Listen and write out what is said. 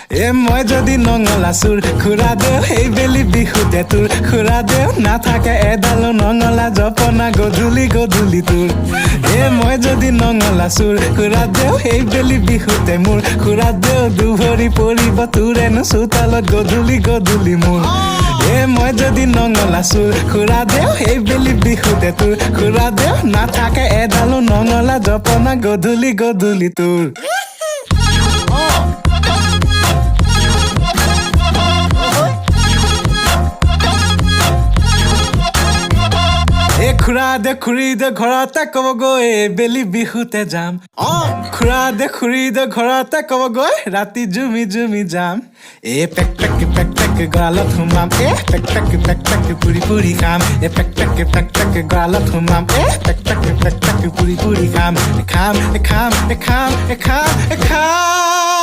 মই যদি নঙলা চুৰ খুৰা দেও এই বেলি বিহুতে তোৰ খুৰা দেও নাথাকে এডালো নঙলা জপনা গধূলি গধূলি তোৰ মই যদি নঙলা চুৰ খুৰা দেও এই বেলি বিহুতে মোৰ খুৰা দেও দুভৰি পৰিব তোৰেনো চোতালত গধূলি গধূলি মোৰ মই যদি নঙলা চুৰ খুৰা দেও এই বেলি বিহুতে তোৰ খুৰা দেও নাথাকে এডালো নঙলা জপনা গধূলি গধূলি তোৰ খুৰা দে খুৰী দে ঘৰতে ক'বগৈ বেলি বিহুতে যাম খুৰা দে খুৰী দে ঘৰতে ক'বগৈ ৰাতি জুমি জুমি যাম পেক পেক গৰালত সোমাম পেক পেক পুৰি পুৰি খাম পেক পেক গৰালত সোমাম পেক পেক পুৰি পুৰি খাম খাম খাম খাম খাম খাম